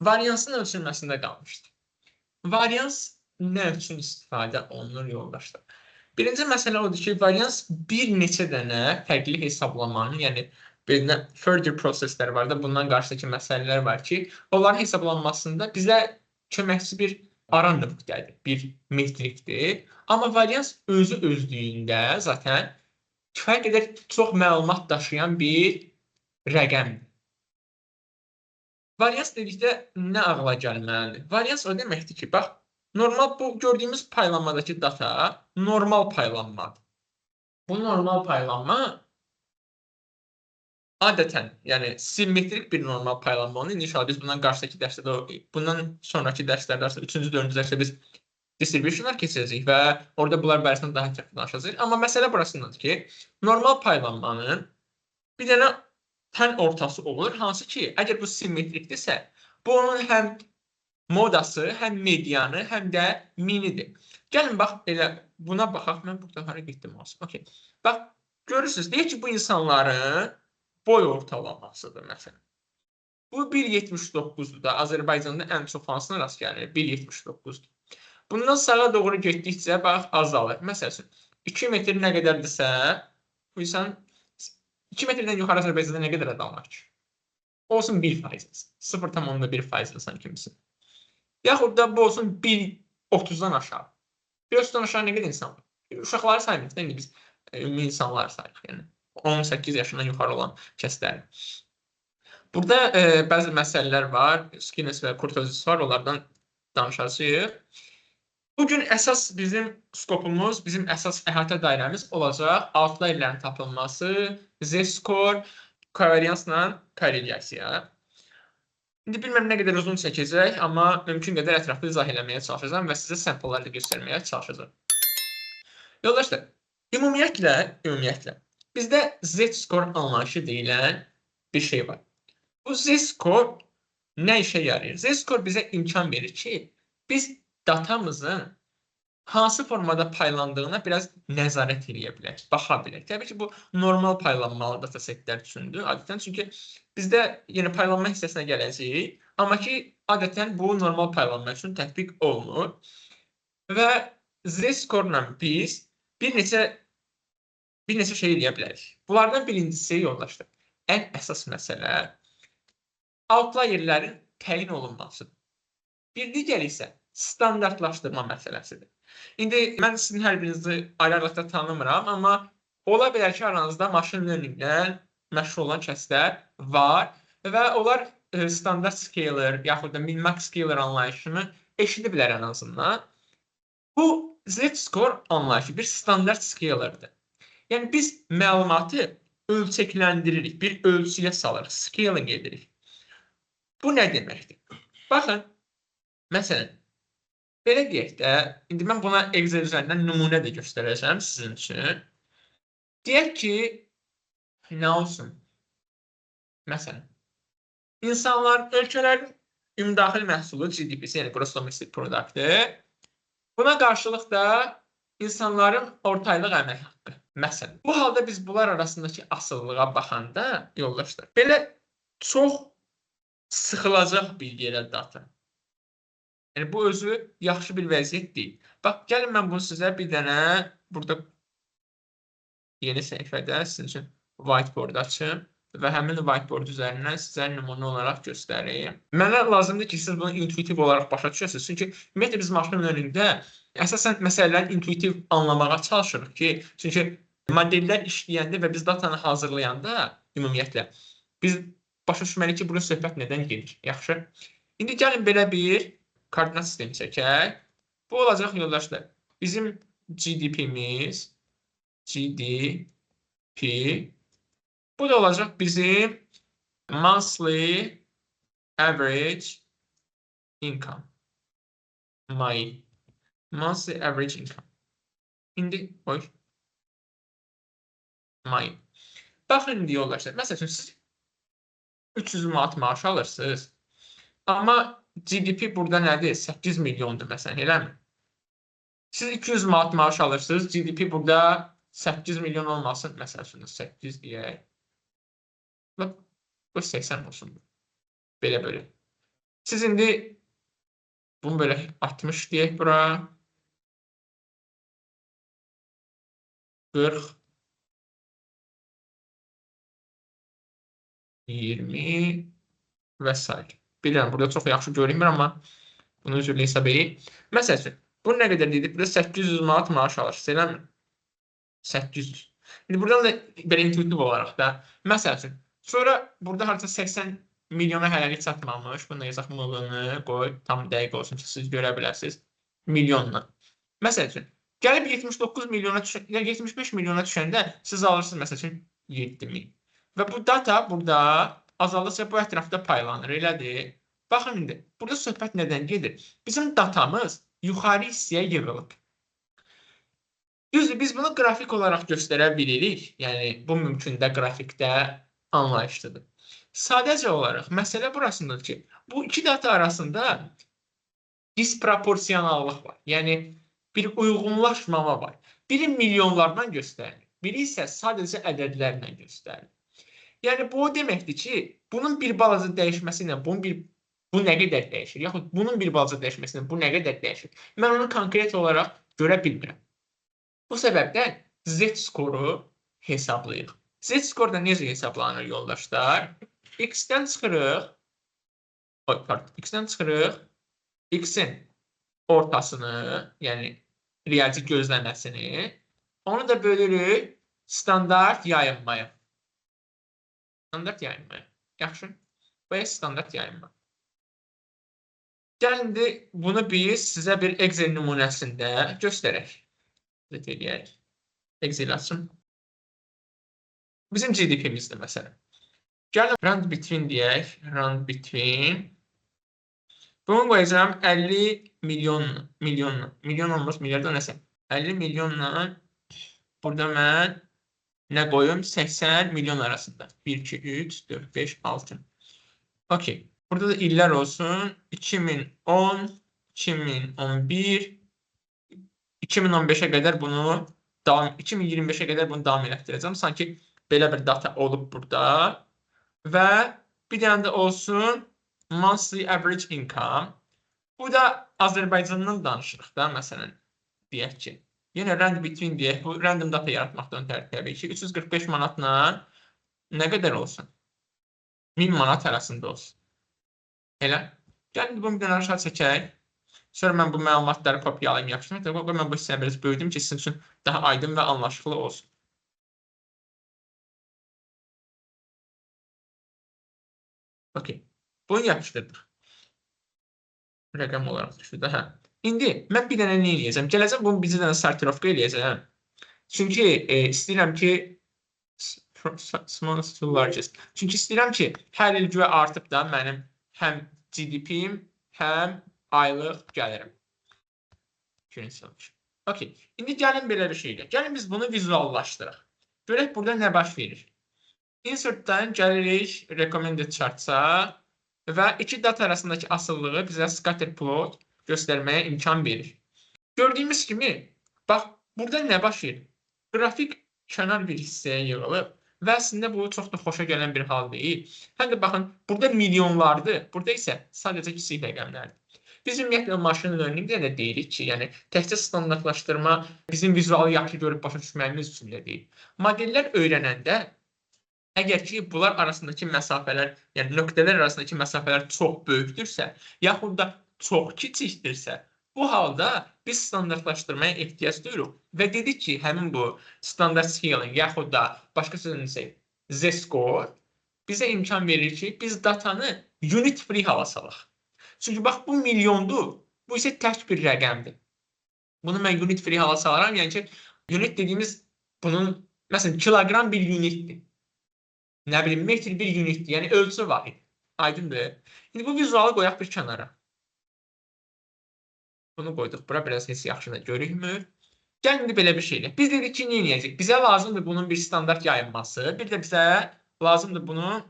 Variansın ölçülməsində qalmışdı. Varians nə üçün istifadə olunur yoldaşlar? Birinci məsələ odur ki, varians bir neçə dənə fərqli hesablamanın, yəni belə further proseslər var da, bundan qarşıdakı məsələlər var ki, onların hesablanmasında bizə köməkçi bir ara nöqtədir, bir metrikdir. Amma varians özü özlüyündə zaten kifayət qədər çox məlumat daşıyan bir rəqəmdir. Varians dedikdə nə ağla gəlməlidir? Varians o deməkdir ki, bax, normal bu gördüyümüz paylanmadakı data normal paylanmadır. Bu normal paylanma adətən, yəni simmetrik bir normal paylanma olur. İnşallah biz bundan qarşıdakı dərsdə, bundan sonraki dərslərdə, 3-cü, 4-cü dərsdə biz distributionlar keçirəcəyik və orada bunlar barəsində daha çox danışacağıq. Amma məsələ burasındadır ki, normal paylanmanın bir dənə tən ortası olur, hansı ki, əgər bu simmetrikdirsə, bu onun həm modası, həm medianı, həm də minidir. Gəlin, bax, elə buna baxaq. Mən burada hara getdim olsun. Okay. Bax, görürsünüz, deyək ki, bu insanların boy ortalamasıdır, məsələn. Bu 1.79-dur da, Azərbaycanda ən çox hansına rast gəlir? 1.79-dur. Bundan sağa doğru getdikcə, bax, azalır. Məsəl üçün, 2 metr nə qədərdirsə, bu insan 2 metrdən yuxarı Azərbaycanda nə qədər adam var ki? Olsun 1%. 0,1% insan kimisi. Yaxud da bu olsun 1.30-dan aşağı. 1.30-dan aşağı nə qədər insan var? Uşaqları saymıyoruz. İndi biz ümumi insanları sayırıq. Yəni 18 yaşından yuxarı olan kəsləri. Burada bəzi məsələlər var. Skinnes və kurtozis var. Onlardan danışacağıq. Bugün əsas bizim skopumuz, bizim əsas əhatə dairəmiz olacaq outlayerlərin tapılması, z-score, kovariansla korrelyasiya. İndi bilməm nə qədər uzun çəkəcək, amma mümkün qədər ətraflı izah eləməyə çalışacağım və sizə sample'ları da göstərməyə çalışacağım. Yoldaşlar, ümumiyyətlə bizdə z-score anlayışı deyilən bir şey var. Bu z-score nə işə yarayır? Z-score bizə imkan verir ki, biz datamızın hansı formada paylandığına biraz nəzarət eləyə bilək, baxa bilək. Təbii ki, bu normal paylanmalı datasetlər üçündür. Adətən, çünki bizdə yeni paylanma hissəsinə gələcəyik, amma ki, adətən bu normal paylanma üçün tətbiq olunur. Və z-score-la biz bir neçə şey eləyə bilərik. Bunlardan birincisi, yoldaşlar, ən əsas məsələ outlayerlərin təyin olunmasıdır. Bir digər isə standartlaşdırma məsələsidir. İndi mən sizin hər birinizi ayrı-ayrılıqda tanımıram, amma ola bilər ki, aranızda machine learning-lə məşğul olan kəslər var və onlar standart scaler, yaxud da min-max scaler anlayışını eşidiblər ən azından. Bu z-score anlayışı bir standart scalerdir. Yəni biz məlumatı ölçəkləndiririk, bir ölçüyə salırıq, scaling edirik. Bu nə deməkdir? Baxın, məsələn, belə deyək də, indi mən buna Excel üzərindən nümunə də göstərəcəm sizin üçün. Deyək ki, nə olsun? Məsələn, ölkələrin ümumdaxili məhsulu GDP-si, yəni Gross Domestic Product-ı. Buna qarşılıq da insanların ortaylıq əmək haqqı. Məsələn, bu halda biz bunlar arasındakı asılılığa baxanda, yoldaşlar, belə çox sıxılacaq bir yerə data. Yəni, bu özü yaxşı bir vəziyyət deyil. Bax, gəlin mən bunu sizə bir dənə burada yeni səhifədə sizin üçün whiteboard açım və həmin whiteboard üzərindən sizə nümunə olaraq göstəreyim. Mənə lazımdır ki, siz bunu intuitiv olaraq başa düşəsiniz. Çünki ümumiyyətlə biz machine learning-də əsasən məsələlərin intuitiv anlamağa çalışırıq ki, çünki modellər işləyəndə və biz datanı hazırlayanda ümumiyyətlə biz başa düşməliyik ki, bunun söhbət nədən gedir. Yaxşı. İndi gəlin belə bir koordinat sistemi çəkək. Bu olacaq, yoldaşlar, bizim GDP-miz, GDP, bu da olacaq bizim monthly average income. Monthly average income. İndi, baxın indi yoldaşlar, məsəl üçün siz 300 manat maaş alırsınız, amma GDP burada nədir? 8 milyondur məsələn, eləmi? Siz 200 manat maaş alırsınız, GDP burada 8 milyon olmasın, məsəl üçün 8 deyək. Bu 80 olsun. Belə. Siz indi bunu böyle 60 deyək bura. 40, 20 və s. Bilirəm, burada çox yaxşı görünmür, amma bunu üzrlə hesab edək. Məsəl üçün, bu nə qədər dedik? Burada 800 manat maaş alırsınız, eləmi? 800. İndi buradan da belə intuitiv olaraq da, məsəl üçün, sonra burada harca 80 milyona hələlik çatmamış, bunu yazaq milyonu qoy, tam dəqiq olsun ki, siz görə biləsiniz, milyonla. Məsəl üçün, gəlib 79 milyona düşən, 75 milyona düşəndə siz alırsınız, məsəl üçün, 7000. Və bu data burada azaldıqca bu ətrafda paylanır, elədir. Baxın indi, burada söhbət nədən gedir? Bizim datamız yuxarı hissəyə yığılıb. Düzdür, biz bunu qrafik olaraq göstərə bilirik. Yəni, bu mümkün də qrafikdə anlayışlıdır. Sadəcə olaraq, məsələ burasındadır ki, bu iki data arasında disproporsionallıq var. Yəni, bir uyğunlaşmama var. Biri milyonlarla göstərilir, biri isə sadəcə ədədlərlə göstərilir. Yəni, bu o deməkdir ki, bunun bir balaca dəyişməsi ilə bu nə qədər dəyişir? Yaxud bunun bir balaca dəyişməsi ilə bu nə qədər dəyişir? Mən onu konkret olaraq görə bilmirəm. Bu səbəbdən Z-skoru hesablayırıq. Z-skor da necə hesablanır yoldaşlar? X-dən çıxırıq, X-in ortasını, yəni riyazi gözləməsini, onu da bölürük standart yayınmaya. Standart yayınmaya. Yaxşı. Və standart yayınma. Gəlin, bunu biz sizə bir Excel nümunəsində göstərək. Eləyək. Excel açın. Bizim GDP-mizdir məsələn. Gəlin, rand between deyək. Rand between. Bunu qoyacağım 50 milyon olmuş, milyarda nəsə. 50 milyonla burada mən nə qoyum? 80 milyon arasında. 1, 2, 3, 4, 5, 6. Okey. Burada da illər olsun. 2010, 2011, 2015-ə qədər bunu 2025-ə qədər bunu davam elətdirəcəm. Sanki belə bir data olub burada. Və bir dənə də olsun monthly average income. Bu da Azərbaycandan danışırıq da, məsələn, deyək ki. Yenə rand between deyək, bu random data yaratmaqdan təbii ki, 345 manatla nə qədər olsun? 1000 manat arasında olsun. Elə. Gəlin, bunu bir dənə aşağı çəkək. Sonra mən bu məlumatları kopyalayım, yapışdım. Mən bu hissəni biraz böyüdüm ki, sizin üçün daha aydın və anlaşıqlı olsun. Okey. Bunu yapışdırdıq. Rəqəm olaraq düşdü də, hə. İndi mən bir dənə nə eləyəcəm? Gələcəm, bunu bir dənə sortirovka eləyəcəm. Çünki istəyirəm ki, smallest to largest. Çünki istəyirəm ki, hər il güya artıb da mənim həm GDP-im, həm aylıq gəlirim. Okey. İndi gəlin belə bir şeylə. Gəlin biz bunu vizuallaşdıraq. Görək burada nə baş verir. Insert-dan gəlirik recommended charts-a və iki data arasındakı asıllığı bizə scatter plot göstərməyə imkan verir. Gördüyümüz kimi, bax, burada nə baş verir? Qrafik kənar bir hissəyə yığılıb və əslində bu çox da xoşa gələn bir hal deyil. Həm də baxın, burada milyonlardır, burada isə sadəcə kiçik rəqəmlərdir. Biz ümumiyyətlə maşın learningdə də deyirik ki, yəni təkcə standartlaşdırma bizim vizualı yaxşı görüb başa düşməyimiz üçün də deyil. Modellər öyrənəndə əgər ki, bunlar arasındakı məsafələr, yəni nöqtələr arasındakı məsafələr çox böyükdürsə, yaxud da çox kiçikdirsə, bu halda biz standartlaşdırmaya ehtiyac duyuruq və dedik ki, həmin bu standart scaling, yaxud da başqa sözünü desək, Z-score bizə imkan verir ki, biz datanı unit free hala salaq. Çünki bax, bu milyondur, bu isə tək bir rəqəmdir. Bunu mən unit free hala salaram, yəni ki, unit dediyimiz bunun, məsələn, kilogram bir unitdir. Nə bilim, metr bir unitdir, yəni ölçü vahid. Aydındır. İndi bu vizualı qoyaq bir kənara. Bunu qoyduq bura, biraz heç yaxşı da görükmür. Gəlin indi belə bir şeylə. Biz dedik ki, nə edəcək? Bizə lazımdır bunun bir standart yayınması, bir də bizə lazımdır bunun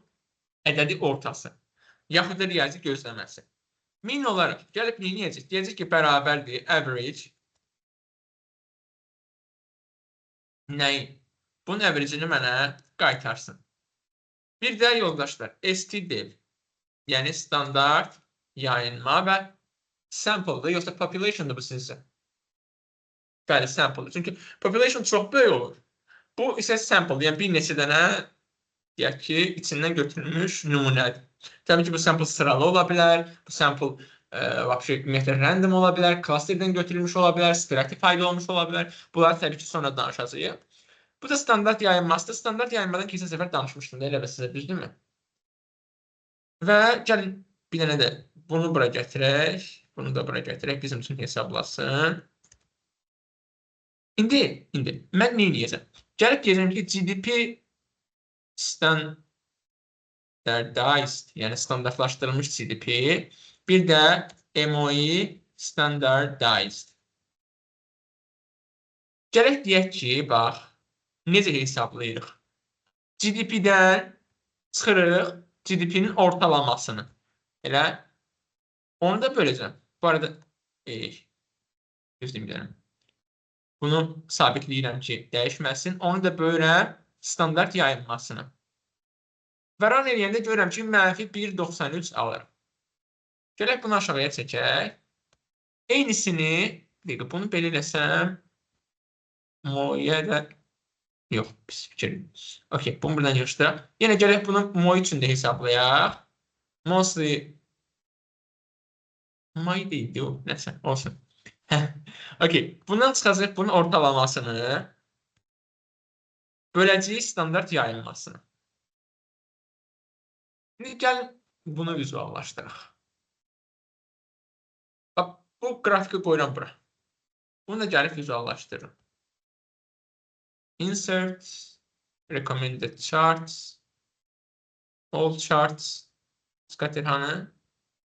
ədədi ortası, yaxud da riyazi gözləməsi. 1000 olaraq gəlib nə edəcək? Deyəcək ki, bərabərdir average. Nəyi? Bunun average-ini mənə qaytarsın. Bir də yoldaşlar, stdev, yəni standart yayınma və sample-dır, yoxsa population-dır bu sizcə? Bəli, sample-dır. Çünki population çox böyük olur. Bu isə sample, yəni bir neçə dənə deyək ki, içindən götürülmüş nümunədir. Təbii ki, bu sample sıralı ola bilər, bu sample ümumiyyətlə random ola bilər, clusterdən götürülmüş ola bilər, stratified olmuş ola bilər. Bunları təbii ki, sonra danışacağıq. Bu da standart yayınmasıdır. Standart yayınmadan keçən səfər danışmışdım da, elə və sizə, düzdürmü? Və gəlin bir dənə də bunu bura gətirək. Bunu da bura gətirək, bizim üçün hesablasın. İndi mən nə edəcəm? Gəlib deyəcəm ki, GDP standardized, yəni standartlaşdırılmış GDP, bir də MOE standardized. Gələk deyək ki, bax, necə hesablayırıq? GDP-dən çıxırıq GDP-nin ortalamasını. Elə onu da böləcəm. Bu arada gözləyim gələm. Bunu sabitləyirəm ki, dəyişməsin. Onu da bölürəm standart yayınmasını. Və run eləyəndə görürəm ki, -1.93 alır. Gələk bunu aşağıya çəkək. Eynisini, bunu belə eləsəm, MOE də yox, pis fikir. Okey, bunu buradan yığışdıraq. Yenə gələk bunu MOE üçün də hesablayaq. Mostly MOE deyildi o, nəsə, olsun. Okey, bundan çıxacaq bunun ortalamasını, böləcəyi standart yayınmasını. Şimdi gəlin bunu vizuallaşdıraq. Bax, bu qrafiki qoyuram bura. Bunu da gəlib vizuallaşdırırım. Insert, recommended charts, all charts, Skaterhanı,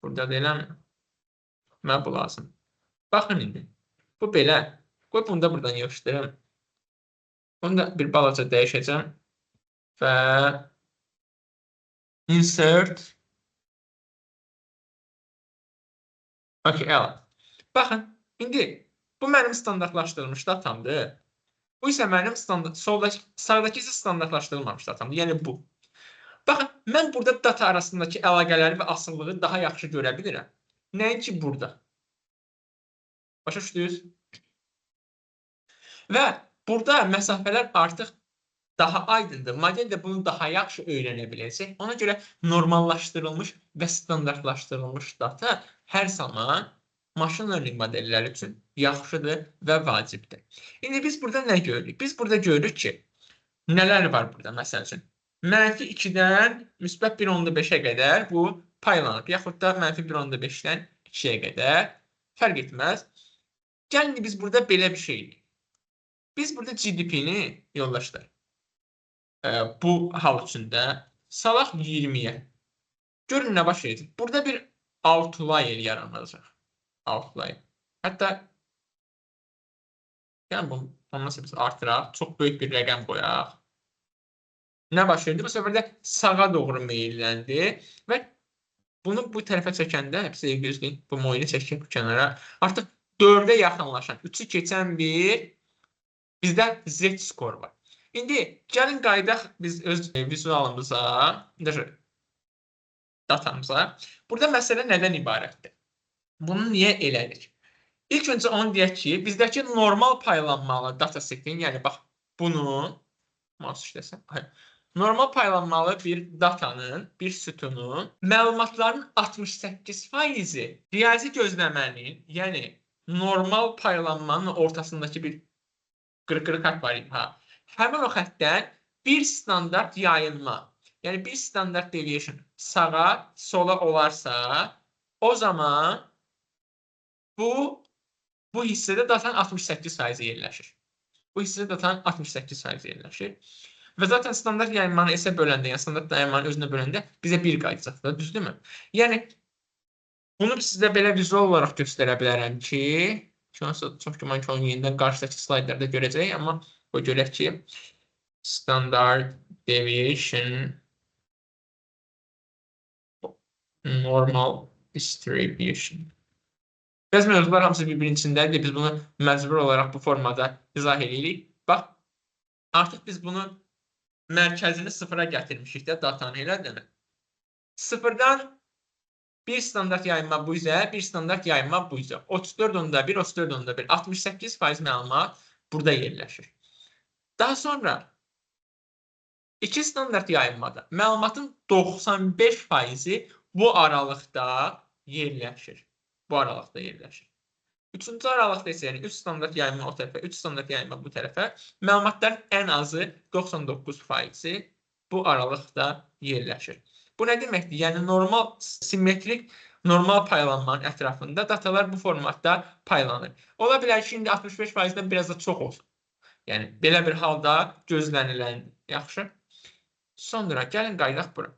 burada da eləmi? Mən bu lazım. Baxın indi. Bu belə. Qoy bunu da buradan yığışdırım. Bunu da bir balaca dəyişəcəm. Və insert. Okey, əla. Baxın, indi bu mənim standartlaşdırılmış datamdır. Bu isə mənim sağdakı isə standartlaşdırılmamış datamdır. Yəni bu. Baxın, mən burada data arasındakı əlaqələri və asılılığı daha yaxşı görə bilirəm. Nəinki burada. Başa düşdünüz? Və burada məsafələr artıq daha aydındır. Model də bunu daha yaxşı öyrənə biləcək. Ona görə normallaşdırılmış və standartlaşdırılmış data hər zaman machine learning modelləri üçün yaxşıdır və vacibdir. İndi biz burada nə görürük? Biz burada görürük ki, nələr var burada məsəl üçün? -2-dən -1.5-ə qədər bu paylanıb, yaxud da -1.5-dən 2-yə qədər fərq etməz. Gəlin biz burada belə bir şeydik. Biz burada GDP-ni yoldaşlar bu hal üçündə salaq 20-yə. Görün nə baş edəcək. Burada bir outlier yaranacaq. Outlier. Hətta yəni bunu nasıl biz artıraq, çox böyük bir rəqəm qoyaq. Nə baş edildi? Bu səfər də sağa doğru meyilləndi və bunu bu tərəfə çəkəndə, hepsi gözləyin, bu moyunu çəkək bu kənara. Artıq 4-ə yaxınlaşan, 3-ü keçən bir bizdə Z skor var. İndi gəlin qayıdaq biz öz vizualımıza, datamıza. Burada məsələ nədən ibarətdir? Bunu niyə elədik? İlk öncə onu deyək ki, bizdəki normal paylanmalı datasetin, yəni bax bunu, mouse işləsən, normal paylanmalı bir datanın, bir sütunun məlumatların 68%-i riyazi gözləmənin, yəni normal paylanmanın ortasındakı bir qırıq xətt var. Həmin o xəttdən bir standart yayınma, yəni bir standart deviation sağa, sola olarsa, o zaman bu hissədə datanın 68% yerləşir. Bu hissədə datanın 68% yerləşir. Və zaten standart yayınmanı S-ə böləndə, yəni standart yayınmanı özünə böləndə bizə 1 qayıdacaqdır, düzdürmü? Yəni, bunu sizə belə vizual olaraq göstərə bilərəm ki, çox güman ki, onu yenidən qarşıdakı slaydlarda görəcəyik, amma o görək ki, standard deviation normal distribution. Bəzi mövzular hamısı bir-birinin içindədir. Biz bunu məcbur olaraq bu formada izah edirik. Bax, artıq biz bunu mərkəzini sıfıra gətirmişik də datanı, elə demək. Sıfırdan Bir standart yayınma bu üzə, bir standart yayınma bu üzə. 34.1, 34.1, 68% məlumat burada yerləşir. Daha sonra iki standart yayınmada məlumatın 95%-i bu aralıqda yerləşir. Bu aralıqda yerləşir. Üçüncü aralıqda isə, yəni 3 standart yayınma o tərəfə, 3 standart yayınma bu tərəfə, məlumatların ən azı 99%-i bu aralıqda yerləşir. Bu nə deməkdir? Yəni normal, simmetrik, normal paylanmanın ətrafında datalar bu formatda paylanır. Ola bilər ki, indi 65%-dən biraz da çox olsun. Yəni belə bir halda gözlənilən yaxşı. Sonra gəlin qayıdaq bura.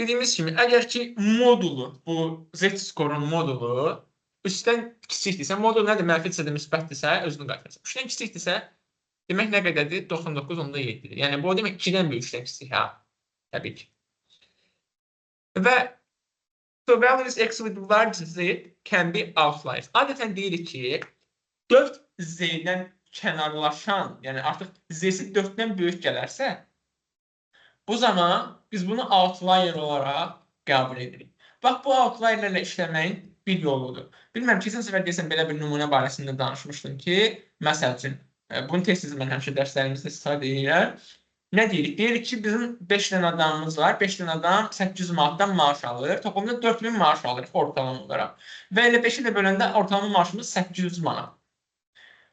Dediyimiz kimi, əgər ki modulu, bu Z-skorun modulu üstdən kiçikdirsə, modul nədir? Mənfidirsə də müsbətdirsə, özünü qaytarırsa. 3-dən kiçikdirsə, demək nə qədərdir? 99.7-dir. Yəni bu o demək 2-dən böyük 3-dən kiçik, hə? Təbii ki. Və so values x with large z can be outliers. Adətən deyirik ki, 4 z-dən kənarlaşan, yəni artıq z-si 4-dən böyük gələrsə, bu zaman biz bunu outlier olaraq qəbul edirik. Bax, bu outlierlərlə işləməyin bir yoludur. Bilmirəm, keçən səfər deyəsən belə bir nümunə barəsində danışmışdım ki, məsəl üçün, bunu tez-tez mən həmişə dərslərimizdə istifadə edirəm. Nə deyirik? Deyirik ki, bizim 5 dənə adamımız var. 5 dənə adam 800 manatdan maaş alır. Toplamda 4000 maaş alır ortalama olaraq. Və elə 5-i də böləndə ortalama maaşımız 800 manat.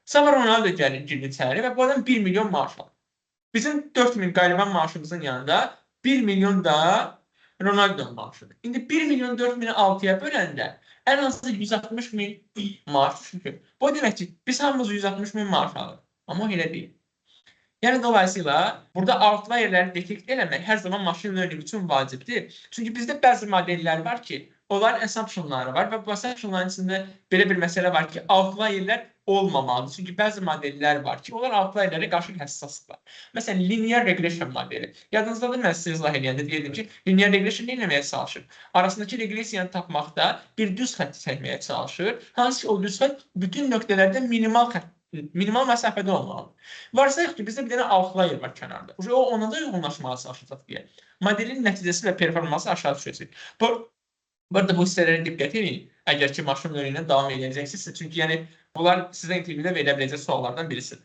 Sonra Ronaldo gəlir girdi içəri və bu adam 1 milyon maaş alır. Bizim 4000 qaliban maaşımızın yanında 1 milyon da Ronaldo maaşıdır. İndi 1 milyon 4000-i 6-ya böləndə ən azı 160 min maaş düşür. Bu demək ki, biz hamımız 160 min maaş alırıq. Amma elə deyil. Yəni dolayısıyla burada outlierləri detekt eləmək hər zaman machine learning üçün vacibdir. Çünki bizdə bəzi modellər var ki, onların assumptionları var və bu assumptionların içində belə bir məsələ var ki, outlierlər olmamalıdır. Çünki bəzi modellər var ki, onlar outlierlərə qarşı həssasdırlar. Məsələn, linear regression modeli. Yadınızdadır, mən sizə izah edəndə deyirdim ki, linear regression nə etməyə çalışır? Arasındakı regresiyanı tapmaqda bir düz xətt çəkməyə çalışır. Hansı ki, o düz xətt bütün nöqtələrdə minimal məsafədə olmalıdır. Varsayıq ki, bizdə bir dənə outlier var kənarda. O ona da uyğunlaşmağa çalışacaq deyə. Modelin nəticəsi və performansı aşağı düşəcək. Bu arada bu hissələrə diqqət edin. Əgər ki, machine learning-dən davam edəcəksinizsə, çünki yəni bunlar sizə intervyuda verilə biləcək suallardan birisidir.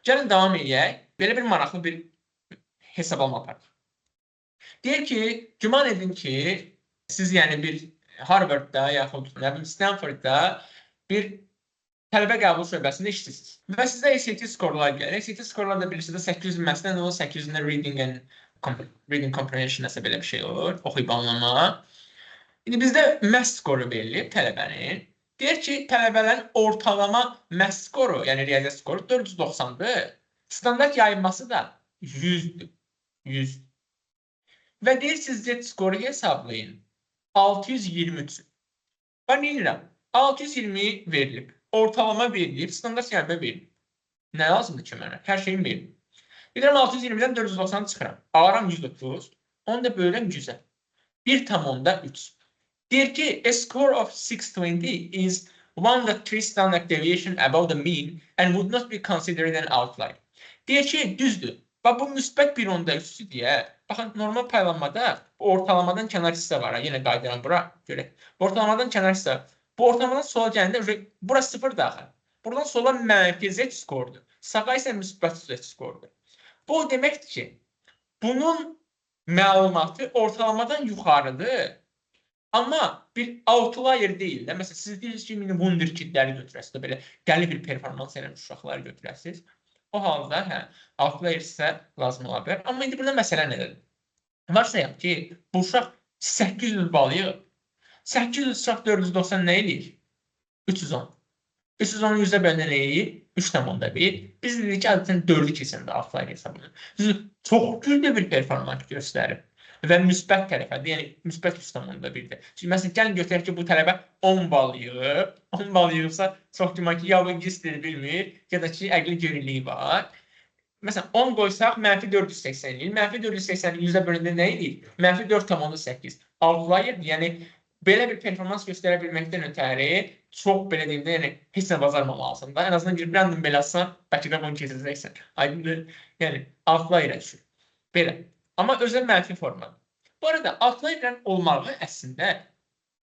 Gəlin davam edək. Belə bir maraqlı bir hesablama aparaq. Deyək ki, güman edin ki, siz yəni bir Harvardda yaxud Stanfordda bir tələbə qəbul şöbəsində işləyirsiniz. Və sizdə SAT skorlar gəlir. SAT skorlar da bilirsiniz, 800 məsələn olur, 800-də reading comprehension nəsə belə bir şey olur, oxuyub anlama. İndi bizdə math skoru verilib tələbənin. Deyir ki, tələbələrin ortalama math skoru, yəni riyaziyyat skoru 490-dır. Standart yayınması da 100-dür. 100. Və deyir, siz Z skoru hesablayın. 623. Ben ne edirəm? 620 verilib. Ortalama verilib, standart yayınma verilib. Nə lazımdır ki mənə? Hər şeyim verilib. Deyirəm 620-dən 490 çıxıram. Alıram 130. Onu da bölürəm 100-ə. 1,3. Deyir ki, a score of 620 is 1.3 standard deviation above the mean and would not be considered an outlier. Deyir ki, düzdür. Bax, bu müsbət 1.3 deyə. Baxın, normal paylanmada ortalamadan kənar hissə var. Yenə qaydıram bura, görək. Ortalamadan kənar hissə. Bu ortalamadan sola gələndə, burası 0 daxil. Buradan sola mənfi Z skordur. Sağa isə müsbət Z skordur. Bu o deməkdir ki, bunun məlumatı ortalamadan yuxarıdır. Amma bir outlier deyil də. Məsələn, siz deyirsiniz ki, wunderkidləri götürəsiniz. Belə dəli bir performans eləmiş uşaqları götürəsiniz. O halda, outlier isə lazım ola bilər. Amma indi burada məsələ nədir? Varsayaq ki, bu uşaq 800 bal yığıb. 800 uşaq 490 nə eləyir? 310. 310'u 100'e bölünen neyi? 3,1. Biz dedik ki, adətən 4'ü keçəndə outlier hesablanır. Çox güclü bir performans göstərir. Və müsbət tərəfədir, yəni müsbət 3,1-dir. Çünki məsələn, gəlin götürək ki, bu tələbə 10 bal yığıb. 10 bal yığıbsa, çox güman ki, ya bu ingilis dili bilmir, ya da ki, əqli görünlüyü var. Məsələn, 10 qoysaq, mənfi 480 eləyir. Mənfi 480 100'e bölündə nə eləyir? Mənfi 4,8. Outlier, yəni belə bir performans göstərə bilməkdən ötəri çox belə deyim də, yəni heç nə bacarmamalısın da. Ən azından bir random belə atsan, bəlkə də bunu keçəcəksən. Aydındır, yəni outlier düşür. Belə. Amma özü mənfi formadır. Bu arada outlier olmağı əslində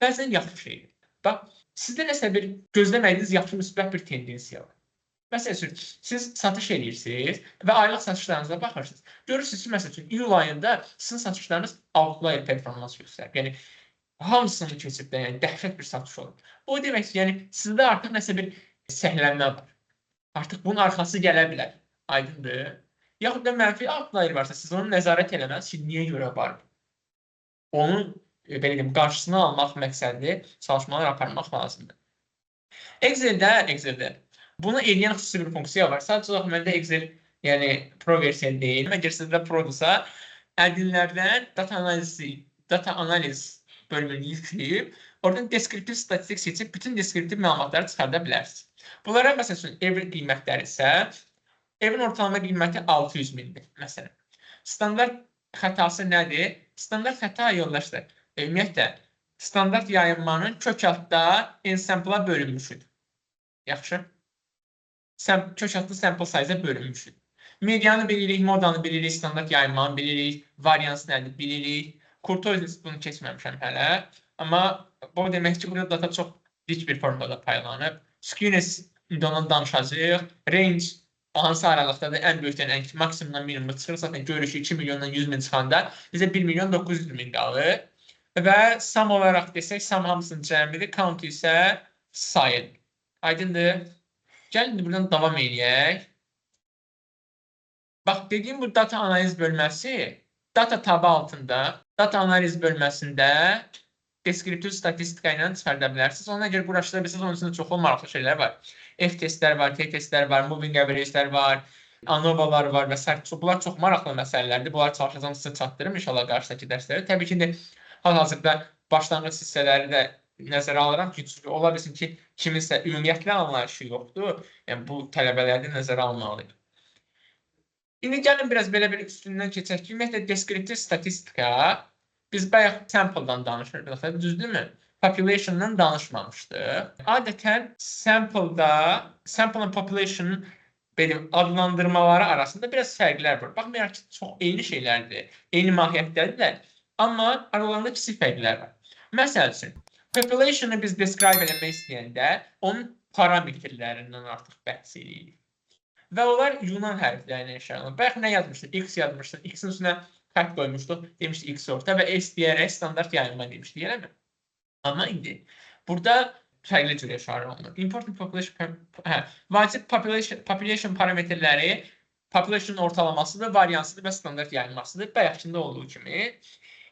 Bəzən yaxşı şeydir. Bax, sizdə nəsə bir gözləmədiyiniz yaxşı müsbət bir tendensiya var. Məsəl üçün, siz satış edirsiniz və aylıq satışlarınıza baxırsınız. Görürsünüz ki, məsəl üçün, iyul ayında sizin satışlarınız outlier performans göstərir. Yəni, hamısını keçib də, yəni dəhşət bir satış olur. O demək ki, yəni sizdə artıq nəsə bir səhlənmə var. Artıq bunun arxası gələ bilər. Aydındır? Yaxud da mənfi outlier varsa, siz onu nəzarət eləməlisiniz ki, niyə görə var? Onun belə deyim, qarşısını almaq məqsədli çalışmalar aparmaq lazımdır. Excel'də bunu edən xüsusi bir funksiya var. Sadəcə olaraq məndə Excel, yəni Pro versiya deyil. Əgər sizdə Pro-dursa, ədinlərdən data analiz bölümünü yükləyib, oradan deskriptiv statistik seçib bütün deskriptiv məlumatları çıxarda bilərsiniz. Bunlara məsəl üçün evin qiymətləri isə, evin ortalama qiyməti 600 mindir, məsələn. Standart xətası nədir? Standart xəta yoldaşlar, ümumiyyətlə, standart yayınmanın kök altda ensemble-a bölünmüşüdür. Yaxşı. Kök altda sample size-a bölünmüşüdür. Medianı bilirik, modanı bilirik, standart yayınmanı bilirik, varians nədir bilirik. Kurtoz bunu keçməmişəm hələ. Amma bu demək ki, burada data çox dik bir formada paylanıb. Skewness ondan danışacağıq. Range hansı aralıqdadır, ən böyükdən ən maksimumdan minimuma çıxır. Zaten görüşü 2 milyondan 100 min çıxanda bizə 1 milyon 900 min qalır. Və sum olaraq desək, sum hamısının cəmidir, count isə sayıdır. Aydındır? Gəlin buradan davam edək. Bax, dediyim bu data analiz bölməsi, data tabı altında, data analiz bölməsində deskriptiv statistika ilə çıxarda bilərsiniz. Ona görə quraşdıra bilirsiniz, onun içində çoxlu maraqlı şeylər var. F-testlər var, T-testlər var, moving average'lər var, ANOVA-lar var və s. Bunlar çox maraqlı məsələlərdir. Bunlar çalışacağım sizə çatdırım inşallah qarşıdakı dərslərdə. Təbii ki, hal-hazırda başlanğıc hissələri də nəzərə alaraq güclü ola bilsin ki, kiminsə ümumiyyətlə anlayışı yoxdur. Yəni, bu tələbələrdə nəzərə almalıyıq. İndi gəlin biraz belə bir üstündən keçək ki, ümumiyyətlə deskriptiv statistika, biz bayaq sample-dan danışırıq, düzdürmü? Population-dan danışmamışdıq. Adətən sample-da, sample and population adlandırmaları arasında biraz fərqlər var. Baxmayaraq ki, çox eyni şeylərdir, eyni mahiyyətdədirlər, amma aralarında kiçik fərqlər var. Məsəl üçün, population-ı biz describe eləmək istəyəndə, onun parametrlərindən artıq bəhs edirik. Və onlar Yunan hərflərinə işarələnir. Bayaq nə yazmışdıq? X yazmışdıq. X-in üstünə xətt qoymuşduq. Demişdik X orta və S deyərək standart yayınma demişdik. Eləmi? Amma indi burada fərqli cür işarə olunur. Important population, vacib population parametrləri population ortalamasıdır, variansıdır və standart yayınmasıdır. Bayaqkində olduğu kimi.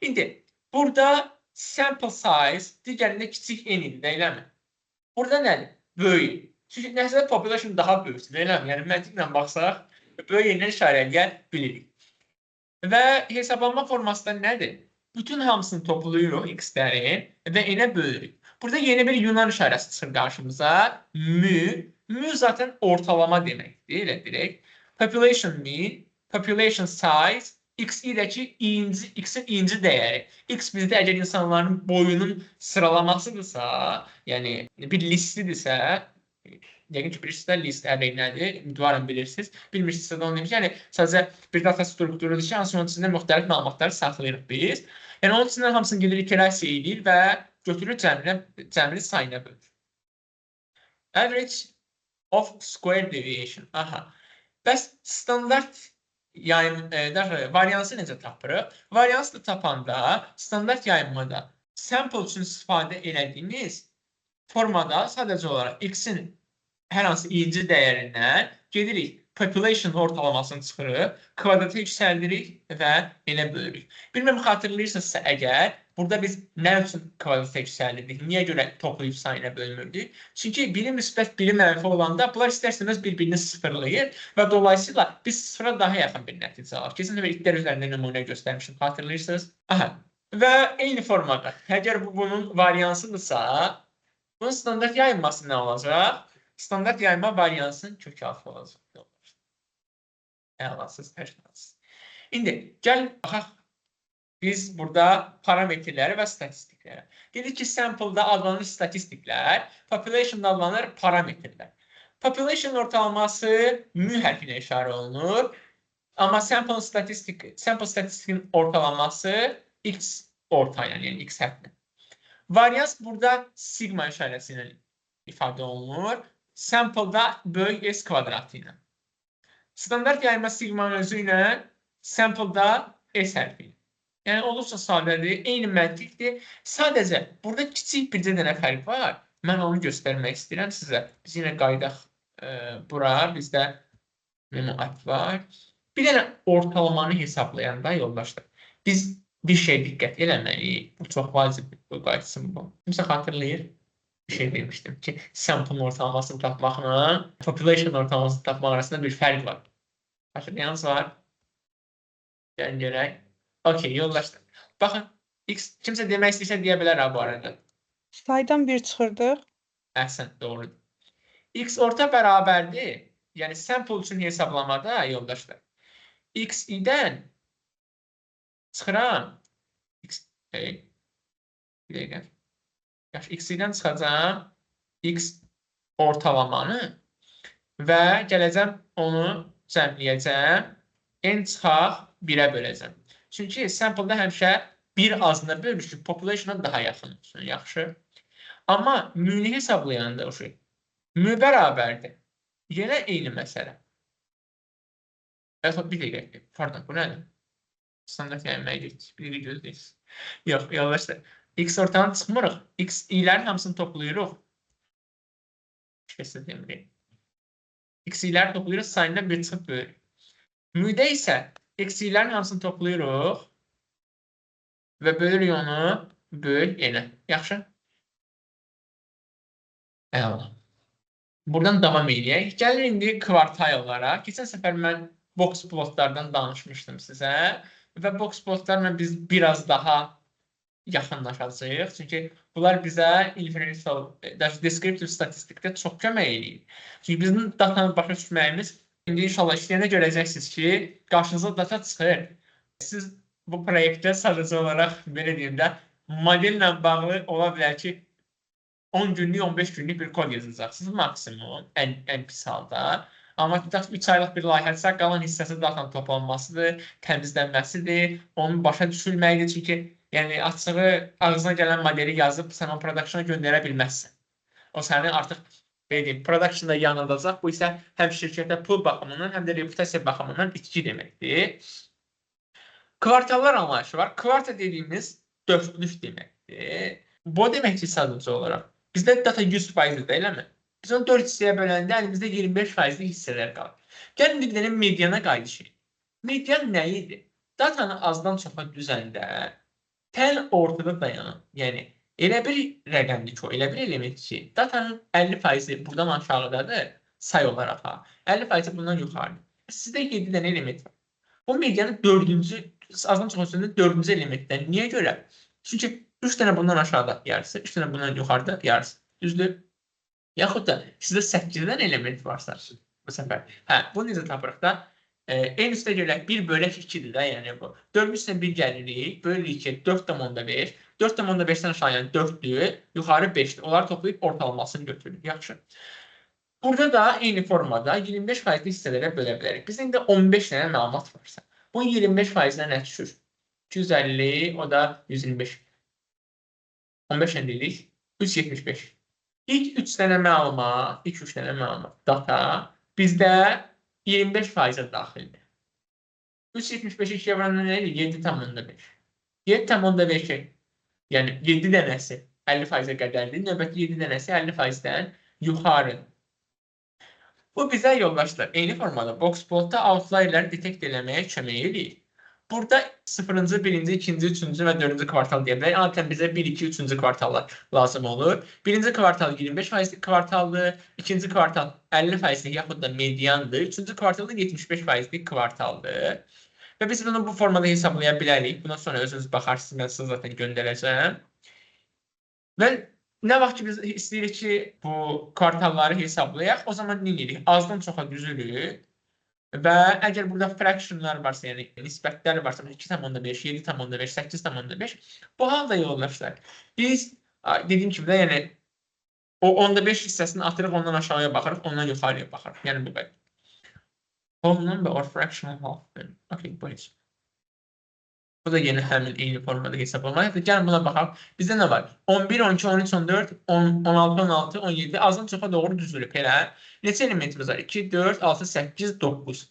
İndi burada sample size digərində kiçik n idi, eləmi? Burada nədir? Böyük. Çünki nəticədə population daha böyükdür, eləmi? Yəni, məntiqlə baxsaq, böyük n-dən işarə edə bilirik. Və hesablanma forması da nədir? Bütün hamısını toplayırıq x-dərin və n-ə bölürük. Burada yeni bir Yunan işarəsi çıxır qarşımıza. Mü. Mü zaten ortalama deməkdir, elə direkt. Population mean, population size, x-idəki x-in inci dəyəri. X bizdə əgər insanların boyunun sıralamasıdırsa, yəni bir listidirsə, yəqin ki, bilirsiniz, list əvvəl nədir? Ümidvarım bilirsiniz. Bilmirsinizsə də onu demiş. Yəni, sadəcə bir data strukturudur ki, hansı onun içində müxtəlif məlumatları saxlayırıq biz. Yəni, onun içindən hamısını gedir, iterasiya edir və götürür cəmli sayına bölür. Average of square deviation. Aha. Bəs standart variansı necə tapırıq? Variansı da tapanda standart yayınmada sample üçün istifadə elədiyimiz formada sadəcə olaraq x-in hər hansı inci dəyərindən gedirik, population ortalamasını çıxırıq, kvadrata yüksəldirik və n-ə bölürük. Bilməm, xatırlayırsınızsa əgər, burada biz nə üçün kvadrata yüksəldirdik, niyə görə toplayıb sayına bölmürdük? Çünki biri müsbət, biri mənfi olanda bunlar istərseniz bir-birini sıfırlayır və dolayısıyla biz sıfıra daha yaxın bir nəticə alır. Kesin də itlər üzərində nümunə göstərmişim, xatırlayırsınız? Aha. Və eyni formada, əgər bu bunun variansıdırsa, bunun standart yayınması nə olacaq? Standart yayınma variansının kök altı olacaq. Əlasız, həşnasız. İndi, gəlin, baxaq, biz burada parametrləri və statistikləri. Dedik ki, sample-da adlanır statistiklər, population-da adlanır parametrlər. Population ortalaması mü hərfinə işarə olunur, amma sample statistikin ortalaması x orta, yəni x hərfinə. Varians burada sigma işarəsi ilə ifadə olunur. Sample-da böyük S kvadratı ilə. Standart yayılma sigmanın özü ilə sample-da S hərfi ilə. Yəni, olursa sadədir, eyni məntiqdir. Sadəcə, burada kiçik bircə dənə fərq var. Mən onu göstərmək istəyirəm sizə. Biz yenə qaydaq bura, bizdə memo at var. Bir dənə ortalamanı hesablayanda yoldaşlar, biz bir şey diqqət eləməliyik. Bu çox vacibdir, bu qayıtsın bu. Kimsə xatırlayır? Bir şey demişdim ki, sample ortalamasını tapmaqla population ortalamasını tapmaq arasında bir fərq var. Xatırlayanız var? Gəlin görək. Okey, yoldaşlar. Baxın, X kimsə demək istəyirsə deyə bilər bu arada. Saydan bir çıxırdıq. Əhsən, doğrudur. X orta bərabərdir. Yəni, sample üçün hesablamada, yoldaşlar. X-dən çıxıram. Bir dəqiqə. X-dən çıxacam. X ortalamanı və gələcəm onu cəmləyəcəm. N çıxaq 1-ə böləcəm. Çünki sample-da həmişə bir azına bölüşüb population-a daha yaxın olsun, yaxşı. Amma mü-ni hesablayanda o şey mü bərabərdir. Yenə eyni məsələ. Bir dəqiqə, pardon, bu nədir? Standart yayınmaya getdik, bir dəqiqə gözləyiz. Yox, yoldaşlar. X ortadan çıxmırıq. X i'lərin hamısını toplayırıq. Kesin demirik. X i'ləri toplayırıq, sayında bir çıxıb böyük. Müdə isə eksilərin hamısını toplayırıq və bölürük onu böyük n-ə. Yaxşı? Əla. Buradan davam edək. Gəlir indi kvartallara. Keçən səfər mən box plotlardan danışmışdım sizə və box plotlarla biz biraz daha yaxınlaşacağıq. Çünki bunlar bizə inferential, descriptive statistikdə çox kömək edir. Çünki bizim datanı başa düşməyimiz İndi inşallah işləyəndə görəcəksiniz ki, qarşınıza data çıxır. Siz bu proyektdə sadəcə olaraq, belə deyim də, modellə bağlı ola bilər ki, 10 günlük, 15 günlük bir kod yazacaqsınız maksimum, ən pis halda. Amma 3 aylıq bir layihədirsə, qalan hissəsi datanın toplanmasıdır, təmizlənməsidir, onun başa düşülməyidir. Çünki yəni, açığı ağzına gələn modeli yazıb, sən o production'a göndərə bilməzsən. O səni artıq production'da yanıldacaq. Bu isə həm şirkətə pul baxımından, həm də reputasiya baxımından itki deməkdir. Kvartallar anlayışı var. Kvartal dediyimiz dörtlük deməkdir. Bu deməkdir sadəcə olaraq. Bizdə data 100% eləmi? Biz onu 4 hissəyə böləndə əlimizdə 25% hissələr qalır. Gəlin bir dənə mediana qayıdışıq. Median nə idi? Datanı azdan çoxa düzəndə tel ortada dayanan, yəni elə bir rəqəmdir ki, elə bir element ki, datanın 50% buradan aşağıdadır, say olaraq. 50% bundan yuxarıdır. Sizdə 7 dənə element var. Bu medianın azdan çox üstündə 4-cü elementdən. Niyə görə? Çünki 3 dənə bundan aşağıda yarısı, 3 dənə bundan yuxarıda yarısı. Düzdür? Yaxud da sizdə 8 dənə element varsa bu səfər. Bunu necə tapırıq da? En üstə gələk 1 bölək 2-dir də, yəni bu. 4-ün üstünə 1 gəlirik, bölürük 2, 4,5. 4,5-dən aşağı yəni 4-dür, yuxarı 5-dir. Onları toplayıb ortalamasını götürürük. Yaxşı. Burada da eyni formada 25% hissələrə bölə bilərik. Bizdə indi 15 dənə məlumat varsa, bunun 25%-nə nə düşür? 250, o da 125. 15 nə dedik? 375. İlk 3 dənə məlumat, ilk 3 dənə məlumat, data bizdə 25%-ə daxildir. 375-i 2-yə vuranda nə edir? 7,5. 7,5, yəni 7 dənəsi 50%-ə qədərdir. Növbəti 7 dənəsi 50%-dən yuxarıdır. Bu bizə yoldaşlar eyni formada box plotda outlierləri detekt eləməyə kömək edir. Burada 0-cı, 1-ci, 2-ci, 3-cü və 4-cü kvartal deyə bilərik. Adətən bizə 1, 2, 3-cü kvartallar lazım olur. 1-ci kvartal 25% kvartaldır, 2-ci kvartal 50% yaxud da mediandır, 3-cü kvartal da 75% kvartaldır. Və biz bunu bu formada hesablaya bilərik. Bundan sonra özünüz baxarsınız, mən sizə zaten göndərəcəm. Və nə vaxt ki biz istəyirik ki, bu kvartalları hesablayaq, o zaman nə edirik? Azdan çoxa düzülür. Və əgər burada fractionlar varsa, yəni nisbətlər varsa, 2,5, 7,5, 8,5, bu halda yoldaşlar, biz dediyim kimi də, yəni o 15 hissəsini atırıq, ondan aşağıya baxırıq, ondan yuxarıya baxırıq. Yəni bu qədər. Whole number or fractional half. Okay, bu heç. Bu da yine həmin eyni formada hesablanmalıdır. Gəlin buna baxaq. Bizdə nə var? 11, 12, 13, 14, 10, 16, 16, 17 azdan çoxa doğru düzülüb. Elə neçə elementimiz var? 2, 4, 6, 8, 9.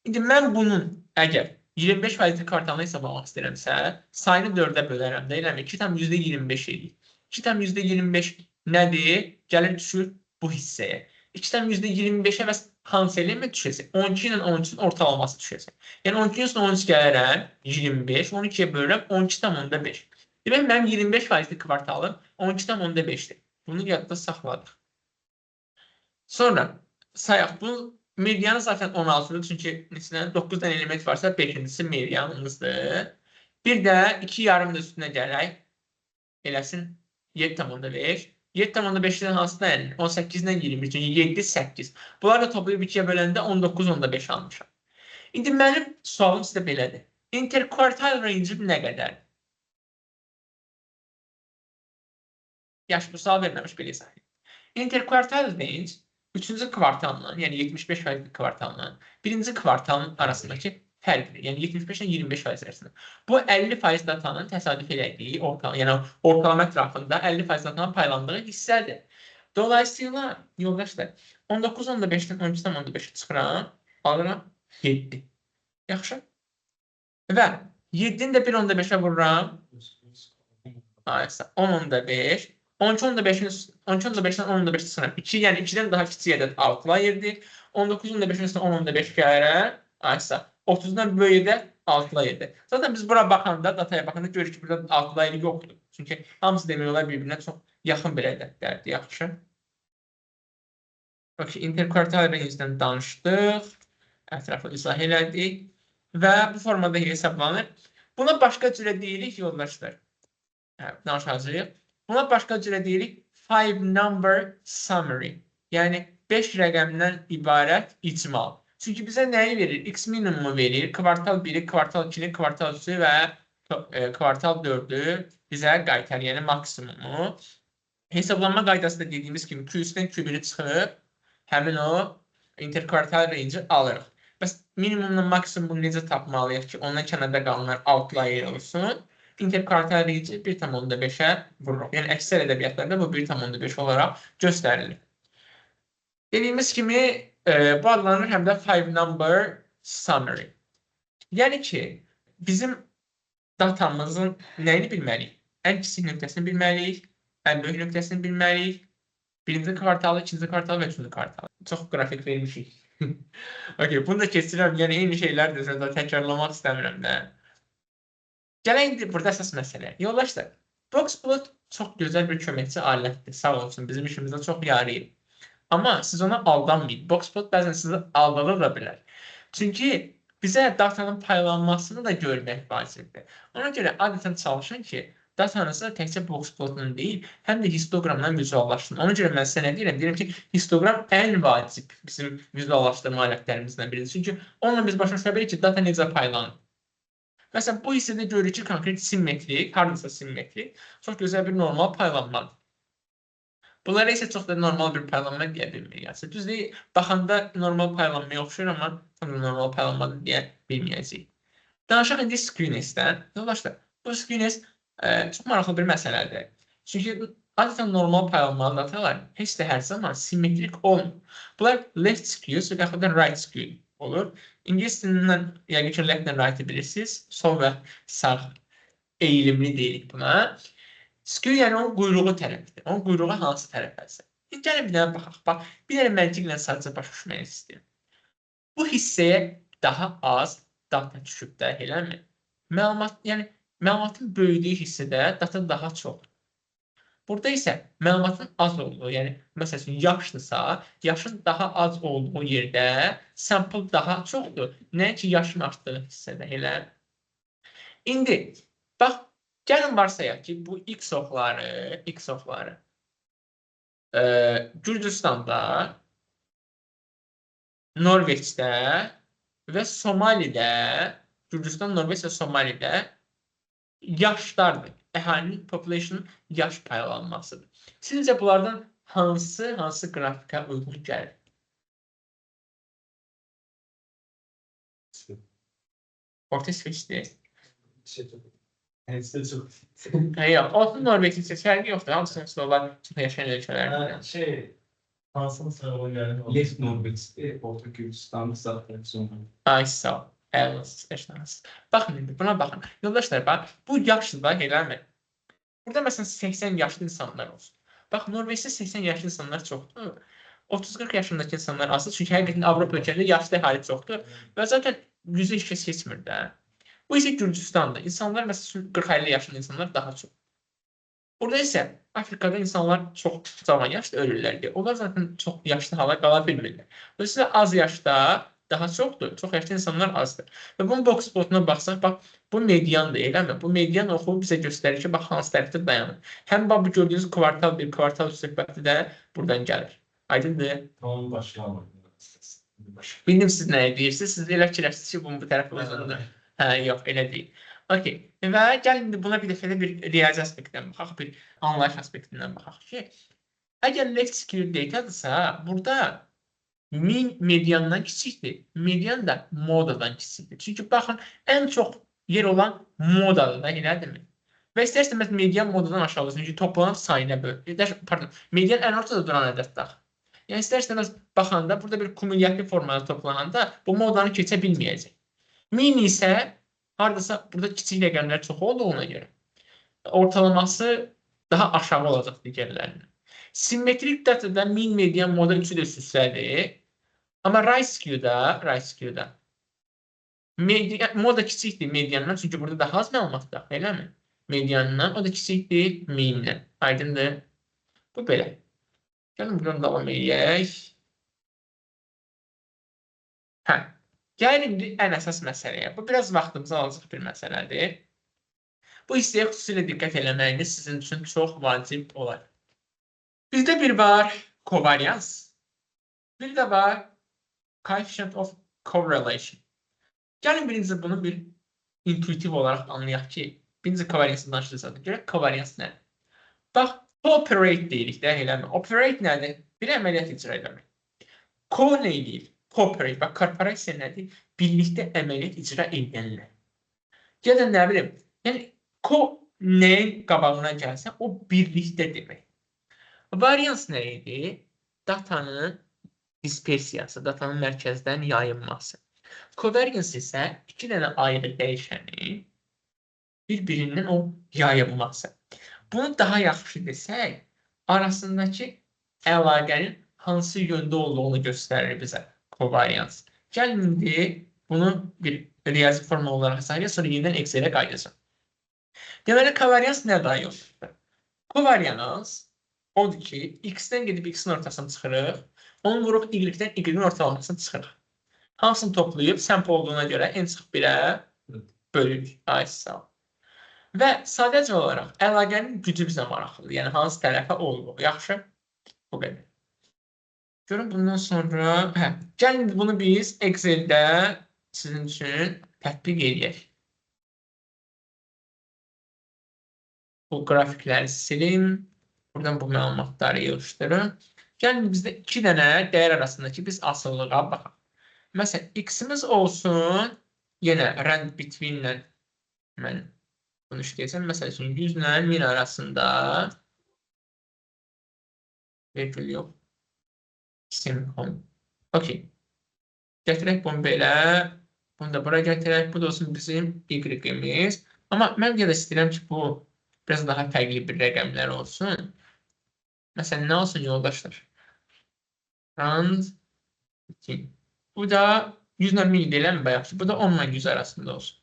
İndi mən bunun əgər 25% kvartalını hesablamaq istəyirəmsə, sayını 4-ə bölərəm də, eləmi? 2 tam %25 edir. 2 tam %25 nədir? Gəlir düşür bu hissəyə. 2 tam %25-ə bəs hansı element düşəcək? 12 ilə 13-ün ortalaması düşəcək. Yəni 12-nin üstünə 13 gələrəm, 25, 12-yə bölürəm, 12,5. Demək, mənim 25% kvartalım 12,5-dir. Bunu yadda saxladıq. Sonra sayaq. Bu medianı zaten 16'dır. Çünki 9 dənə element varsa 5-incisi medianımızdır. Bir də 2 yarımın üstünə gələk. Eləsin 7,5. 7,5-dən hansıdan əlin? 18-dən 20. Çünki 7, 8. Bunlar da toplayıb 2-yə böləndə 19,5 almışam. İndi mənim sualım sizə belədir. Interkvartal range nə qədərdir? Yaş bu sual verməmiş belə izah edin. Interkvartal range 3-cü kvartalla, yəni 75% kvartalla 1-ci kvartalın arasındakı fərqdir. Yəni 75 ilə 25% arasında. Bu 50% datanın təsadüf elədiyi, yəni ortalama ətrafında 50% datanın paylandığı hissədir. Dolayısıyla yoldaşlar 19,5-dən 13,5 çıxıram, alıram 7. Yaxşı. Və 7-ni də 1,5-ə vururam. Aysa 10,5. 12,5-dən 10,5 çıxıram. 2, yəni 2-dən daha kiçik ədəd outlier-dir. 19,5-in üstünə 10,5 gəlirəm. Aysa 30-dan böyük də outlier-dir. Zaten biz bura baxanda, dataya baxanda görürük ki, burada outlier yoxdur. Çünki hamısı demək olar bir-birinə çox yaxın bir ədədlərdir. Yaxşı. Interkvartal range-dən danışdıq. Ətraflı izah elədik. Və bu formada hesablanır. Buna başqa cürə deyirik, yoldaşlar. Danışacağıq. Buna başqa cürə deyirik 5 number summary. Yəni 5 rəqəmdən ibarət icmal. Çünki bizə nəyi verir? X minimumu verir. Kvartal 1-i, kvartal 2-ni, kvartal 3-ü və kvartal 4-ü bizə qaytar. Yəni maksimumu. Hesablanma qaydası da dediyimiz kimi Q-dən Q1-i çıxıb həmin o interkvartal range-i alırıq. Bəs minimumla maksimum necə tapmalıyıq ki, ondan kənarda qalanlar outlier olsun? Interkvartal range 1,5-ə vururuq. Yəni əksər ədəbiyyatlarda bu 1,5 olaraq göstərilir. Dediyimiz kimi bu adlanır həm də 5 number summary. Yəni ki, bizim datamızın nəyini bilməliyik? Ən kiçik nöqtəsini bilməliyik, ən böyük nöqtəsini bilməliyik, birinci kvartalı, ikinci kvartalı və üçüncü kvartalı. Çox qrafik vermişik. Bunu da keçirəm. Yəni eyni şeylərdir. Təkrarlamaq istəmirəm də. Gələk indi burada əsas məsələ. Yoldaşlar, Boxplot çox gözəl bir köməkçi alətdir. Sağ olsun, bizim işimizdə çox yarayır. Amma siz ona aldanmayın. Boxplot bəzən sizi aldada da bilər. Çünki bizə datanın paylanmasını da görmək vacibdir. Ona görə adətən çalışın ki, datanızı təkcə Boxplotla deyil, həm də histogramdan vizuallaşdırın. Ona görə mən sizə nə deyirəm? Deyirəm ki, histogram ən vacib bizim vizuallaşdırma alətlərimizdən biridir. Çünki onunla biz başa düşə bilirik ki, data necə paylanır. Məsələn, bu hissədə görürük ki, konkret simmetrik, hardasa simmetrik, çox gözəl bir normal paylanmadır. Bunlara isə çox da normal bir paylanma deyə bilməyəcək. Düzdür, baxanda normal paylanmaya oxşuyur, amma tam da normal paylanmadır deyə bilməyəcək. Danışaq indi skewness-dən. Yoldaşlar, bu skewness çox maraqlı bir məsələdir. Çünki adətən normal paylanmalı datalar heç də hər zaman simmetrik olmur. Bunlar left skew və yaxud da right skew olur. İngilis dilindən yəqin ki, left and right bilirsiniz. Sol və sağ eğilimli deyirik buna. Skew yəni onun quyruğu tərəfdir. Onun quyruğu hansı tərəfəsə. Gəlin bir dənə baxaq. Bax, bir dənə məntiqlə sadəcə başa düşmək istəyirəm. Bu hissəyə daha az data düşüb də, eləmi? Məlumatın böyüdüyü hissədə data daha çox. Burada isə məlumatın az olduğu, yəni məsəl üçün yaşdırsa, yaşın daha az olduğu yerdə sample daha çoxdur. Nəinki yaşın artdığı hissədə, elə. İndi, bax, gəlin varsayaq ki, bu X oxları Gürcüstanda, Norveçdə və Somalidə, Gürcüstan, Norveç və Somalidə yaşlardır. Əhalinin population yaş paylanmasıdır. Sizcə bunlardan hansı qrafika uyğun gəlir? Orta İsveçdir. şey çok. Ense çok. Yox, olsun Norveçin fərqi yoxdur. Hamısının Slovlar çox yaşayan ölkələrdir. Şey, Fransa'nın sınavı yani. Left Norveç'te, Orta Kürdistan'da zaten sonra. Ay sağ ol. Əlasız, eşnasız. Baxın indi, buna baxın. Yoldaşlar, bax, bu yaşlı da eləmi? Burada məsələn 80 yaşlı insanlar olsun. Bax, Norveçdə 80 yaşlı insanlar çoxdur. 30-40 yaşındakı insanlar azdır. Çünki həqiqətən Avropa ölkələrində yaşlı əhali çoxdur. Və zaten yüzü işə seçmir də. Bu isə Gürcüstandır. İnsanlar məsələn 40-50 yaşında insanlar daha çox. Burada isə Afrikada insanlar çox cavan yaşda ölürlər deyə. Onlar zaten çox yaşlı hala qala bilmirlər. Dolayısıyla az yaşda daha çoxdur. Çox yaşlı insanlar azdır. Və bunun box spotuna baxsaq, bax, bu mediandır, eləmi? Bu median oxu bizə göstərir ki, bax, hansı tərəfdə dayanır. Həm bax, bu gördüyünüz kvartal 1, kvartal 3 söhbəti də buradan gəlir. Aydındır? Tamam başlamadı. Bildim siz nə deyirsiniz. Siz elə fikirləşirsiniz ki, bunun bu tərəfi uzundur. Hə, yox, elə deyil. Okey. Və gəlin indi buna bir dəfə də bir riyazi aspektdən baxaq, bir anlayış aspektindən baxaq ki, əgər left skew datadırsa, burada min mediandan kiçikdir. Median da modadan kiçikdir. Çünki baxın, ən çox yer olan modadır da, elədirmi? Və istər-istəməz median modadan aşağıdır. Çünki toplanan sayına bölür. Pardon, median ən ortada duran ədəddir. Yəni istər-istəməz baxanda, burada bir kumulyatlı formada toplananda bu modanı keçə bilməyəcək. Min isə hardasa burada kiçik rəqəmlər çox olduğuna görə ortalaması daha aşağı olacaq digərlərindən. Simmetrik datada min median moda 3-ü də üst-üstədir. Amma right skew'da moda kiçikdir mediandan, çünki burada daha az məlumat var, eləmi? Mediandan, o da kiçikdir mindən. Aydındır? Bu belə. Gəlin buradan davam edək. Hə. Gəlin indi ən əsas məsələyə. Bu biraz vaxtımızı alacaq bir məsələdir. Bu hissəyə xüsusilə diqqət eləməyiniz sizin üçün çox vacib olar. Bizdə bir var covariance, bir də var coefficient of correlation. Gəlin birinci bunu bir intuitiv olaraq anlayaq ki, birinci covariance danışdırsak, görək covariance nədir? Bax, cooperate deyirik də, eləmi? Operate nədir? Bir əməliyyat icra edir. Co nə edir? Cooperate, bax, korporasiya nədir? Birlikdə əməliyyat icra edənlər. Ya da nə bilim, yəni, co nəyin qabağına gəlsə, o birlikdə demək. Variance nə idi? Datanın dispersiyası, datanın mərkəzdən yayınması. Covariance isə iki dənə ayrı dəyişənin bir-birindən o yayınması. Bunu daha yaxşı desək, arasındakı əlaqənin hansı yöndə olduğunu göstərir bizə covariance. Gəlin indi bunu bir riyazi forma olaraq hesablayaq, sonra yenidən Excel-ə qaydacaq. Deməli, covariance nə dahi yoxdur? Covariance odur ki, x-dən gedib x-in ortasını çıxırıq, onu vuruq y-dən y-in ortalamasını çıxırıq. Hamısını toplayıb, sample olduğuna görə n çıx 1-ə bölürük. Ay, sağ ol. Və sadəcə olaraq əlaqənin gücü bizə maraqlıdır. Yəni, hansı tərəfə olur. Yaxşı? Bu qədər. Görün, bundan sonra... Gəlin, bunu biz Excel-də sizin üçün tətbiq edək. Bu qrafikləri silim. Buradan bu məlumatları yığışdırın. Gəlin, bizdə iki dənə dəyər arasındakı biz asıllığa baxaq. Məsələn, x-imiz olsun, yenə rand between-lə mən bunu işləyəcəm. Məsəl üçün, 100 ilə 1000 arasında virgül yox. Semikolon. Okey. Gətirək bunu belə. Bunu da bura gətirək. Bu da olsun bizim y-imiz. Amma mən ya da istəyirəm ki, bu biraz daha fərqli bir rəqəmlər olsun. Məsələn, nə olsun yoldaşlar? Rand 2. Bu da 100 ilə 1000 deyiləm bayaq ki. Bu da 10 ilə 100 arasında olsun.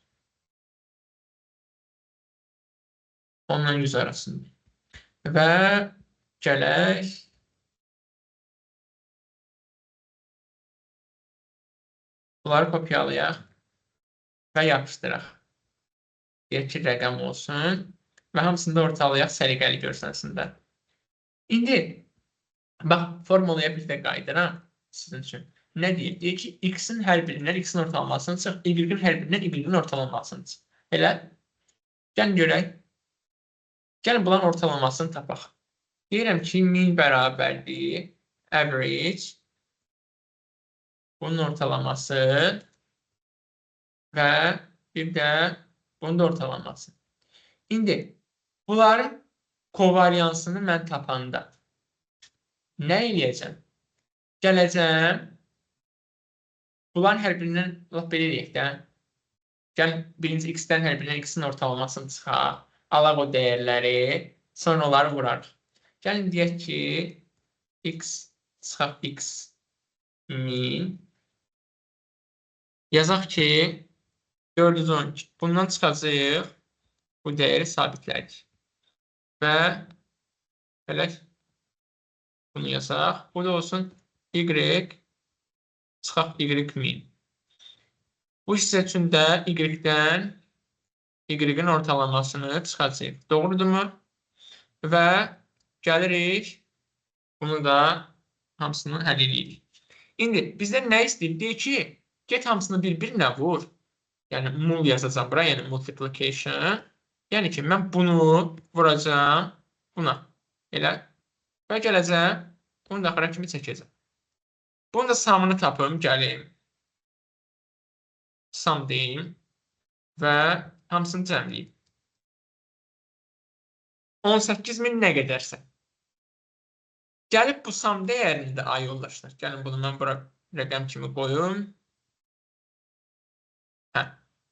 10 ilə 100 arasında. Və gələk. Bunları kopyalayaq və yapışdıraq. Deyək ki, rəqəm olsun və hamısını da ortalayaq səliqəli görsənsində. İndi, bax, formulaya bir də qaydıram sizin üçün. Nə deyir? Deyir ki, x-in hər birindən x-in ortalamasını çıx, y-in hər birindən y-in ortalamasını çıx. Elə? Gəlin görək. Gəlin bunların ortalamasını tapaq. Deyirəm ki, 1000 bərabərdir average. Bunun ortalaması və bir də Bunun da ortalaması. İndi bunların kovariyansını mən tapanda nə eləyəcəm? Gələcəm. Bunların hər birindən laf belə eləyək də. Gəl birinci x-dən hər birindən x-in ortalamasını çıxaq. Alaq o dəyərləri. Sonra onları vurarıq. Gəlin deyək ki x çıxaq x min. Yazaq ki 412. Bundan çıxacaq. Bu dəyəri sabitlədik. Və belə bunu yazaq. Bu da olsun y çıxaq y min. Bu hissə üçün də y-dən y-in ortalamasını çıxacaq. Doğrudurmu? Və gəlirik. Bunu da hamısını həll edirik. İndi bizdən nə istəyir? Deyir ki, get hamısını bir-birinə vur. Yəni mul yazacağım bura, yəni multiplication. Yəni ki, mən bunu vuracağım buna. Elə. Və gələcəm. Bunu da axıra kimi çəkəcəm. Bunun da samını tapım, gəlim. Sam deyim. Və hamısını cəmləyim. 18.000 nə qədərsə. Gəlib bu sam dəyərini də ay yoldaşlar. Gəlin bunu mən bura rəqəm kimi qoyum.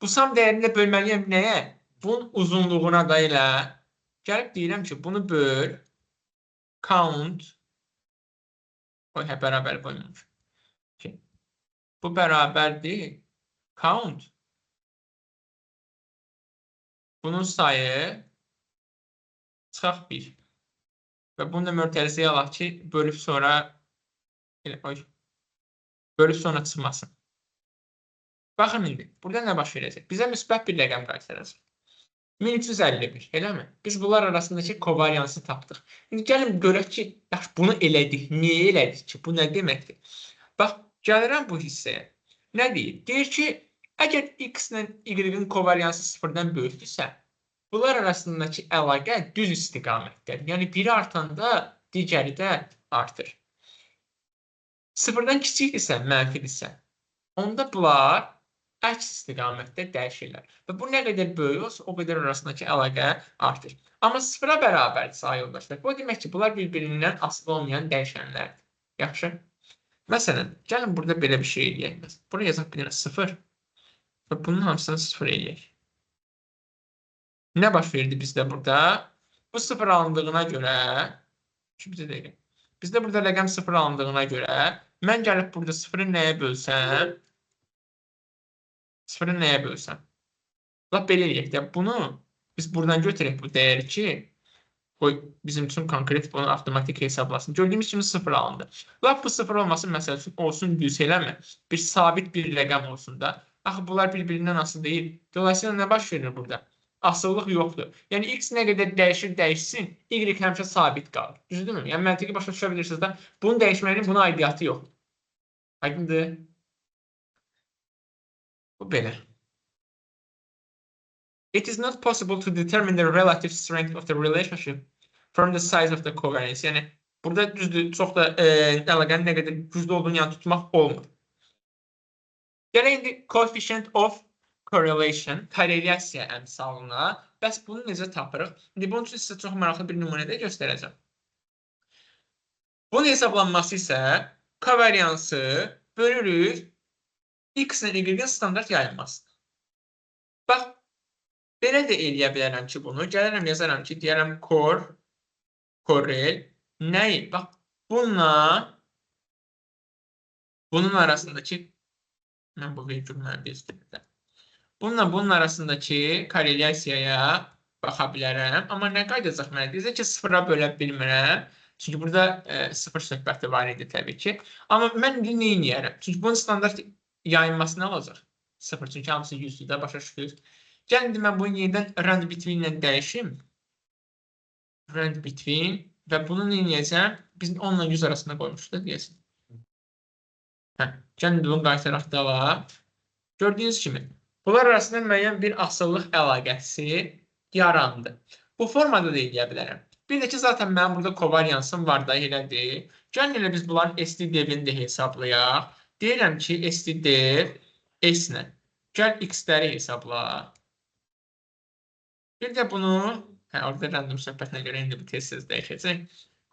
Bu sam dəyərini də bölməliyəm nəyə? Bunun uzunluğuna da elə. Gəlib deyirəm ki, bunu böl. Count. Qoy, bərabər qoymamış. Bu bərabərdir. Count. Bunun sayı çıxaq 1. Və bunu da mötərizəyə alaq ki, bölüb sonra çıxmasın. Baxın indi, burada nə baş verəcək? Bizə müsbət bir rəqəm qaytaracaq. 1351, eləmi? Biz bunlar arasındakı kovariyansı tapdıq. İndi gəlin görək ki, bunu elədik. Niyə elədik ki? Bu nə deməkdir? Bax, gəlirəm bu hissəyə. Nə deyir? Deyir ki, əgər x ilə y-in kovariyansı 0-dan böyükdürsə, bunlar arasındakı əlaqə düz istiqamətdədir. Yəni, biri artanda digəri də artır. 0-dan kiçikdirsə, mənfidirsə, onda bunlar əks istiqamətdə dəyişirlər. Və bu nə qədər böyük olsa, o qədər arasındakı əlaqə artır. Amma 0-a bərabərdirsə, ay yoldaşlar, bu demək ki, bunlar bir-birindən asılı olmayan dəyişənlərdir. Yaxşı. Məsələn, gəlin burada belə bir şey eləyək. Buraya yazaq bir dənə 0 və bunun hamısını 0 eləyək. Nə baş verdi bizdə burada? Bu 0 alındığına görə, bizdə burada rəqəm 0 alındığına görə, mən gəlib burada 0-ı nəyə bölsəm? 0-ı nəyə bölsəm? Lap belə eləyək də, bunu biz buradan götürək bu dəyəri ki, bizim üçün konkret bunu avtomatik hesablasın. Gördüyümüz kimi 0 alındı. Lap bu 0 olmasın, məsəl üçün olsun 100 eləmə. Bir sabit bir rəqəm olsun da. Axı, bunlar bir-birindən asılı deyil. Dolayısıyla nə baş verir burada? Asıllıq yoxdur. Yəni, x nə qədər dəyişir, dəyişsin, y həmişə sabit qalır. Düzdürmü? Yəni, məntiqi başa düşə bilirsiniz də, bunun dəyişməyinin buna aidiyyatı yoxdur. Aydındır? Bu belə. It is not possible to determine the relative strength of the relationship from the size of the covariance. Yəni, burada düzdür, çox da əlaqənin nə qədər güclü olduğunu yəni tutmaq olmur. Gələk indi coefficient of correlation, korrelyasiya əmsalına. Bəs bunu necə tapırıq? İndi bunun üçün sizə çox maraqlı bir nümunədə göstərəcəm. Bunun hesablanması isə kovariyansı bölürük x ilə y-in standart yayılmasıdır. Bax, belə də eləyə bilərəm ki, bunu. Gəlirəm, yazarım ki, deyərəm korrel. Nəyi? Bax, bunun arasındakı, mən bu virgülləri bezdirdim. Bunun arasındakı korrelyasiyaya baxa bilərəm. Amma nə qaydacaq mənə? Deyəcək ki, 0-a bölə bilmirəm. Çünki burada 0 söhbəti var idi təbii ki. Amma mən indi nə edəyərəm? Çünki bunun standart yayınmasını alacaq. 0, çünki hamısı 100-dür də, başa düşdük. Gəlin, indi mən bunu yenidən rand between ilə dəyişim. Rand between və bunu nə edəcəm? Biz 10 ilə 100 arasında qoymuşuz da deyəsin. Gəlin, bunu qaytaraq da var. Gördüyünüz kimi, bunlar arasında müəyyən bir asıllıq əlaqəsi yarandı. Bu formada da eləyə bilərəm. Bir də ki, zaten mənim burada kovariyansım var da, elədir. Gəlin, elə biz bunların STDV-ni də hesablayaq. Deyirəm ki, STDV S-lə. Gəl x-ləri hesabla. Bir də bunu, orada random söhbətinə görə indi bu tez-tez dəyişəcək.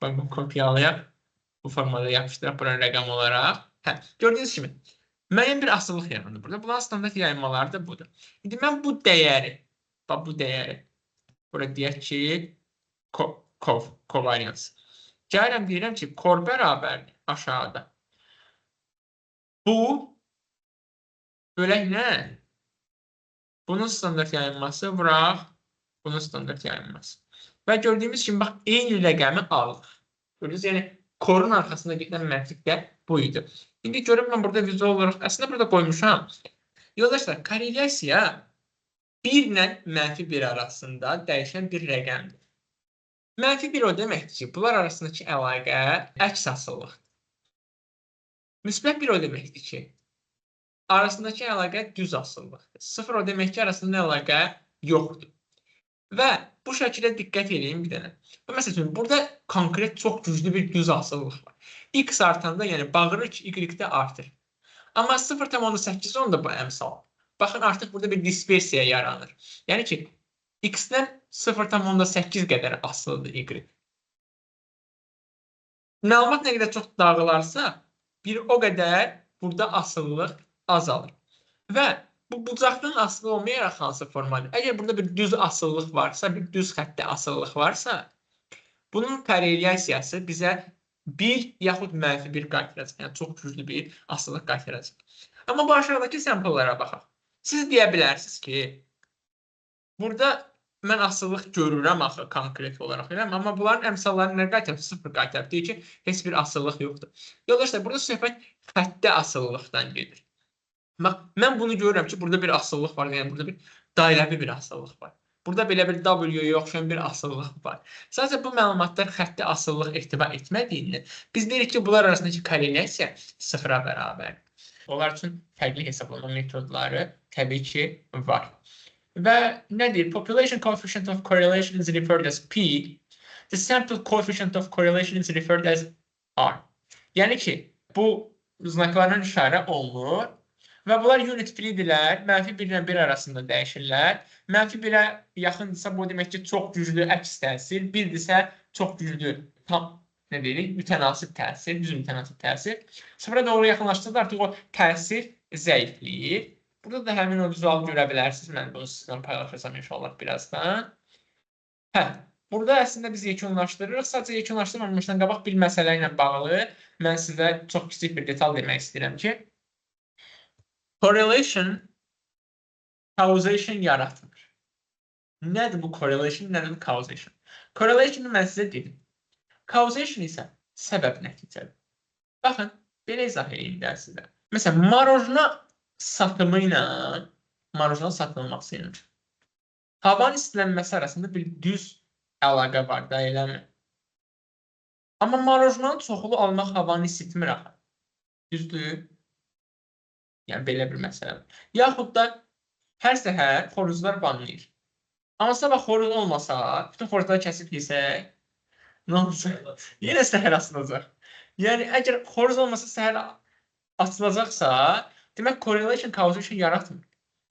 Qoy bunu kopyalayaq. Bu formada yapışdıraq bura rəqəm olaraq. Gördüyünüz kimi müəyyən bir asıllıq yaranır burada. Bunların standart yayınmaları da budur. İndi mən bu dəyəri, bax bu dəyəri, burada deyək ki, covariance. Gəlirəm deyirəm ki, kor bərabərdir aşağıda. Bu bölək nə? Bunun standart yayınması vuraq, bunun standart yayınması. Və gördüyümüz kimi, bax, eyni rəqəmi alıq. Gördünüz, yəni, korun arxasında gedən məntiq də bu idi. İndi görüm, mən burada vizual olaraq, əslində burada qoymuşam. Yoldaşlar, korrelyasiya 1 ilə -1 arasında dəyişən bir rəqəmdir. -1 o deməkdir ki, bunlar arasındakı əlaqə əks asıllıqdır. -1 o deməkdir ki, arasındakı əlaqə düz asıllıqdır. 0 o demək ki, arasında əlaqə yoxdur. Və bu şəkildə diqqət edin bir dənə. Məsələn, burada konkret çox güclü bir düz asıllıq var. X artanda, yəni bağırır ki, Y də artır. Amma 0,8 onda bu əmsal. Baxın, artıq burada bir dispersiya yaranır. Yəni ki, X-dən 0,8 qədər asılıdır Y. Məlumat nə qədər çox dağılarsa, bir o qədər burada asıllıq azalır. Və bu bucaqdan asılı olmayaraq hansı formadır? Əgər burada bir düz asıllıq varsa, bir düz xəttdə asıllıq varsa, bunun korrelyasiyası bizə 1 yaxud -1 qaytaracaq. Yəni, çox güclü bir asıllıq qaytaracaq. Amma bu aşağıdakı samplelara baxaq. Siz deyə bilərsiniz ki, burada mən asıllıq görürəm axı konkret olaraq, amma bunların əmsalları nə qaytarıb? 0 qaytarıb. Deyir ki, heç bir asıllıq yoxdur. Yoldaşlar, burada söhbət xəttdə asıllıqdan gedir. Bax, mən bunu görürəm ki, burada bir asıllıq var, yəni burada bir dairəvi bir asıllıq var. Burada belə bir W-yə oxşayan bir asıllıq var. Sadəcə bu məlumatlar xəttə asıllıq etibar etmədiyindən biz deyirik ki, bunlar arasındakı korrelyasiya 0-a bərabər. Onlar üçün fərqli hesablama metodları təbii ki var. Və nə deyir? Population coefficient of correlation is referred as P. The sample coefficient of correlation is referred as R. Yəni ki, bu znaklarla işarə olunur. Və bunlar unit free-dirlər, -1 ilə 1 arasında dəyişirlər. -1-ə yaxındırsa, bu demək ki, çox güclü əks təsir, 1-dirsə çox güclü tam, nə deyirik, mütənasib təsir, düz mütənasib təsir. 0-a doğru yaxınlaşdıqda artıq o təsir zəifləyir. Burada da həmin o vizual görə bilərsiniz. Mən bunu sizlə paylaşacağım inşallah birazdan. Burada əslində biz yekunlaşdırırıq. Sadəcə yekunlaşdırmamışdan qabaq bir məsələ ilə bağlı mən sizə çox kiçik bir detal demək istəyirəm ki, correlation, causation yaratmır. Nədir bu correlation, nədir bu causation? Correlation'ı mən sizə dedim. Causation isə səbəb nəticədir. Baxın, belə izah edeyim də sizə. Məsələn, marojna satımı ilə marojna satılması ilə havanın istilənməsi arasında bir düz əlaqə var da, eləmi? Amma marojnanın çoxulu almaq havanı isitmir axı. Düzdür? Yəni, belə bir məsələ. Yaxud da hər səhər xoruzlar banlayır. Amma sabah xoruz olmasa, bütün xoruzları kəsib yesək, nə olacaq? Yenə səhər açılacaq. Yəni, əgər xoruz olmasa səhər açılacaqsa, demək, correlation, causation yaratmır.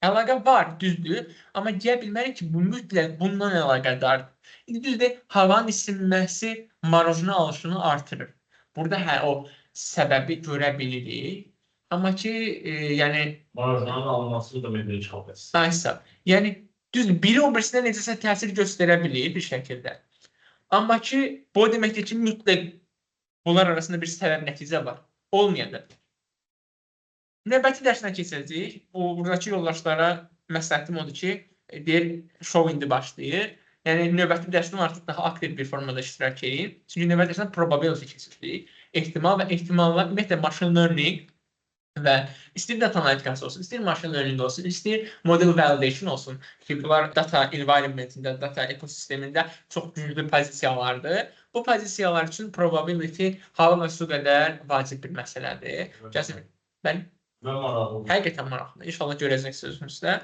Əlaqə var, düzdür. Amma deyə bilmərik ki, bu mütləq bundan əlaqədardır. İndi düzdür, havanın isinməsi marojna alışını artırır. Burada o səbəbi görə bilirik. Amma ki, yəni... Marojnanın alınması da mümkün çalqısı. Aysa. Yəni, düzdür, biri o birisindən necəsə təsir göstərə bilir bir şəkildə. Amma ki, bu deməkdir ki, mütləq bunlar arasında bir səbəb nəticə var. Olmayacaq. Növbəti dərsinə keçəcəyik. Buradakı yoldaşlara məsləhətim odur ki, deyir, show indi başlayır. Yəni, növbəti dərsdən artıq daha aktiv bir formada iştirak edin. Çünki növbəti dərsdən probability keçəcəyik. Ehtimal və ehtimallar, ümumiyyətlə, machine learning və istəyir data analitikası olsun, istəyir machine learning olsun, istəyir model validation olsun ki, bunlar data environmentində, data ekosistemində çox güclü pozisiyalardır. Bu pozisiyalar üçün probability halı və su qədər vacib bir məsələdir. Gəlsin, mən Mən maraqlı. həqiqətən maraqlı. İnşallah görəcəksiniz özünüzdə.